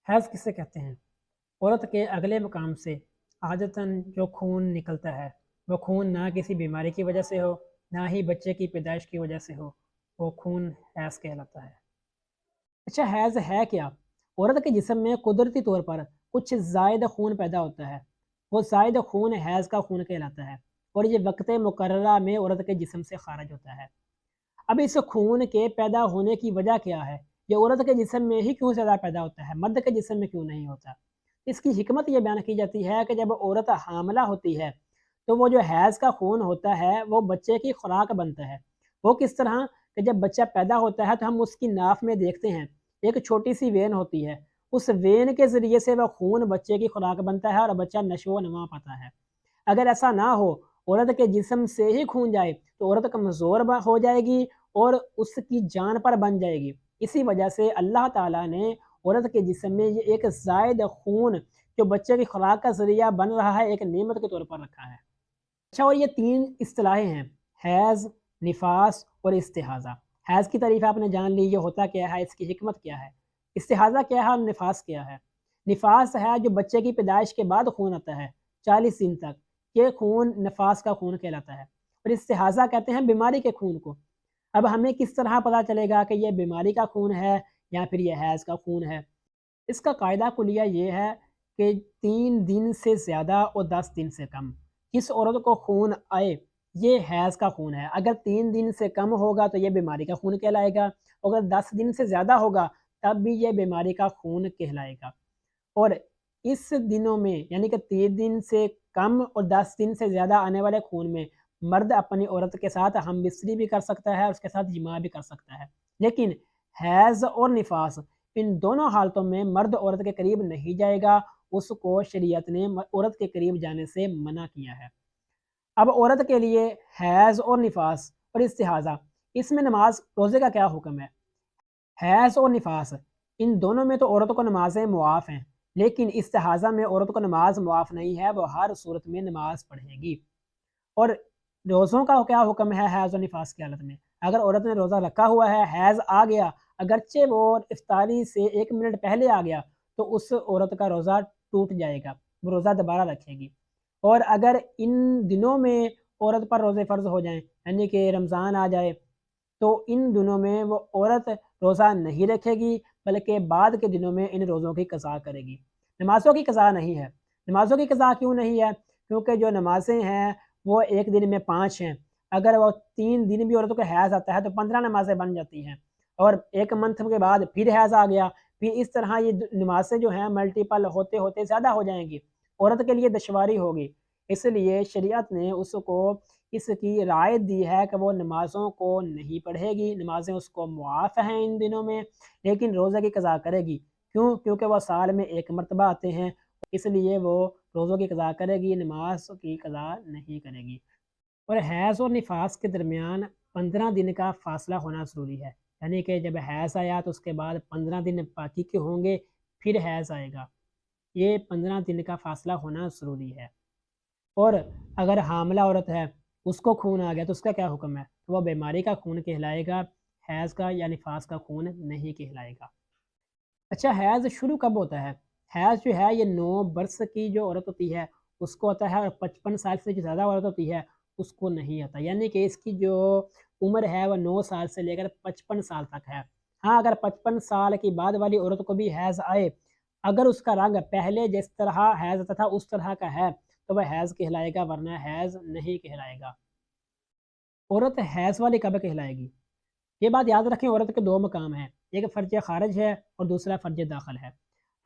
حیض کسے کہتے ہیں؟ عورت کے اگلے مقام سے عادتاً جو خون نکلتا ہے وہ خون نہ کسی بیماری کی وجہ سے ہو نہ ہی بچے کی پیدائش کی وجہ سے ہو، وہ خون حیض کہلاتا ہے۔ اچھا، حیض ہے کیا؟ عورت کے جسم میں قدرتی طور پر کچھ زائد خون پیدا ہوتا ہے، وہ زائد خون حیض کا خون کہلاتا ہے، اور یہ وقت مقررہ میں عورت کے جسم سے خارج ہوتا ہے۔ اب اس خون کے پیدا ہونے کی وجہ کیا ہے؟ یہ عورت کے جسم میں ہی کیوں زیادہ پیدا ہوتا ہے، مرد کے جسم میں کیوں نہیں ہوتا؟ اس کی حکمت یہ بیان کی جاتی ہے کہ جب عورت حاملہ ہوتی ہے تو وہ جو حیض کا خون ہوتا ہے وہ بچے کی خوراک بنتا ہے۔ وہ کس طرح؟ کہ جب بچہ پیدا ہوتا ہے تو ہم اس کی ناف میں دیکھتے ہیں ایک چھوٹی سی وین ہوتی ہے، اس وین کے ذریعے سے وہ خون بچے کی خوراک بنتا ہے اور بچہ نشو و نما پاتا ہے۔ اگر ایسا نہ ہو، عورت کے جسم سے ہی خون جائے تو عورت کمزور ہو جائے گی اور اس کی جان پر بن جائے گی۔ اسی وجہ سے اللہ تعالیٰ نے عورت کے جسم میں یہ ایک زائد خون جو بچے کی خوراک کا ذریعہ بن رہا ہے ایک نعمت کے طور پر رکھا ہے۔ اچھا، اور یہ تین اصطلاحیں ہیں: حیض، نفاس اور استحاضہ۔ حیض کی تعریف آپ نے جان لی، یہ ہوتا کیا ہے، اس کی حکمت کیا ہے۔ استحاضہ کیا ہے اور نفاس کیا ہے؟ نفاس ہے جو بچے کی پیدائش کے بعد خون آتا ہے 40 دن تک، یہ خون نفاس کا خون کہلاتا ہے۔ اور استحاضہ کہتے ہیں بیماری کے خون کو۔ اب ہمیں کس طرح پتہ چلے گا کہ یہ بیماری کا خون ہے یا پھر یہ حیض کا خون ہے؟ اس کا قاعدہ کلیہ یہ ہے کہ 3 دن سے زیادہ اور 10 دن سے کم جس عورت کو خون آئے یہ حیض کا خون ہے۔ اگر 3 دن سے کم ہوگا تو یہ بیماری کا خون کہلائے گا، اگر 10 دن سے زیادہ ہوگا تب بھی یہ بیماری کا خون کہلائے گا۔ اور اس دنوں میں یعنی کہ 3 دن سے کم اور 10 دن سے زیادہ آنے والے خون میں مرد اپنی عورت کے ساتھ ہم بستری بھی کر سکتا ہے، اس کے ساتھ جماع بھی کر سکتا ہے۔ لیکن حیض اور نفاس ان دونوں حالتوں میں مرد عورت کے قریب نہیں جائے گا، اس کو شریعت نے عورت کے قریب جانے سے منع کیا ہے۔ اب عورت کے لیے حیض اور نفاس اور استحاضہ، اس میں نماز روزے کا کیا حکم ہے؟ حیض اور نفاس ان دونوں میں تو عورت کو نمازیں معاف ہیں، لیکن استحاضہ میں عورت کو نماز معاف نہیں ہے، وہ ہر صورت میں نماز پڑھے گی۔ اور روزوں کا کیا حکم ہے حیض و نفاس کی حالت میں؟ اگر عورت نے روزہ رکھا ہوا ہے، حیض آ گیا، اگرچہ وہ افطاری سے 1 منٹ پہلے آ گیا تو اس عورت کا روزہ ٹوٹ جائے گا، وہ روزہ دوبارہ رکھے گی۔ اور اگر ان دنوں میں عورت پر روزے فرض ہو جائیں یعنی کہ رمضان آ جائے تو ان دنوں میں وہ عورت روزہ نہیں رکھے گی بلکہ بعد کے دنوں میں ان روزوں کی قضا کرے گی۔ نمازوں کی قضا نہیں ہے۔ نمازوں کی قضا کیوں نہیں ہے؟ کیونکہ جو نمازیں ہیں وہ ایک دن میں 5 ہیں، اگر وہ 3 دن بھی عورتوں کو حیض آتا ہے تو 15 نمازیں بن جاتی ہیں، اور 1 منتھ کے بعد پھر حیض آ گیا، پھر اس طرح یہ نمازیں جو ہیں ملٹیپل ہوتے ہوتے زیادہ ہو جائیں گی، عورت کے لیے دشواری ہوگی۔ اس لیے شریعت نے اس کو اس کی رعایت دی ہے کہ وہ نمازوں کو نہیں پڑھے گی، نمازیں اس کو معاف ہیں ان دنوں میں، لیکن روزہ کی قضا کرے گی۔ کیوں؟ کیونکہ وہ سال میں 1 مرتبہ آتے ہیں، اس لیے وہ روزوں کی قضا کرے گی، نماز کی قضا نہیں کرے گی۔ اور حیض اور نفاس کے درمیان 15 دن کا فاصلہ ہونا ضروری ہے، یعنی کہ جب حیض آیا تو اس کے بعد 15 دن باقی کے ہوں گے، پھر حیض آئے گا، یہ 15 دن کا فاصلہ ہونا ضروری ہے۔ اور اگر حاملہ عورت ہے اس کو خون آ گیا تو اس کا کیا حکم ہے؟ تو وہ بیماری کا خون کہلائے گا، حیض کا یا نفاس کا خون نہیں کہلائے گا۔ اچھا، حیض شروع کب ہوتا ہے؟ حیض جو ہے یہ 9 برس کی جو عورت ہوتی ہے اس کو ہوتا ہے، اور 55 سال سے جو زیادہ عورت ہوتی ہے اس کو نہیں آتا، یعنی کہ اس کی جو عمر ہے وہ 9 سال سے لے کر 55 سال تک ہے۔ ہاں، اگر 55 سال کی بعد والی عورت کو بھی حیض آئے، اگر اس کا رنگ پہلے جس طرح حیض آتا تھا اس طرح کا ہے تو وہ حیض کہلائے گا، ورنہ حیض نہیں کہلائے گا۔ عورت حیض والی کب کہلائے گی؟ یہ بات یاد رکھیں، عورت کے 2 مقام ہیں، ایک فرج خارج ہے اور دوسرا فرج داخل ہے۔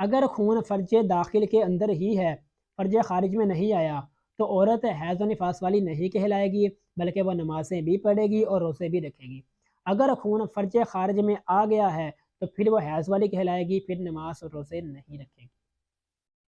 اگر خون فرج داخل کے اندر ہی ہے، فرج خارج میں نہیں آیا، تو عورت حیض و نفاس والی نہیں کہلائے گی بلکہ وہ نمازیں بھی پڑھے گی اور روزے بھی رکھے گی۔ اگر خون فرج خارج میں آ گیا ہے تو پھر وہ حیض والی کہلائے گی، پھر نماز اور روزے نہیں رکھے گی۔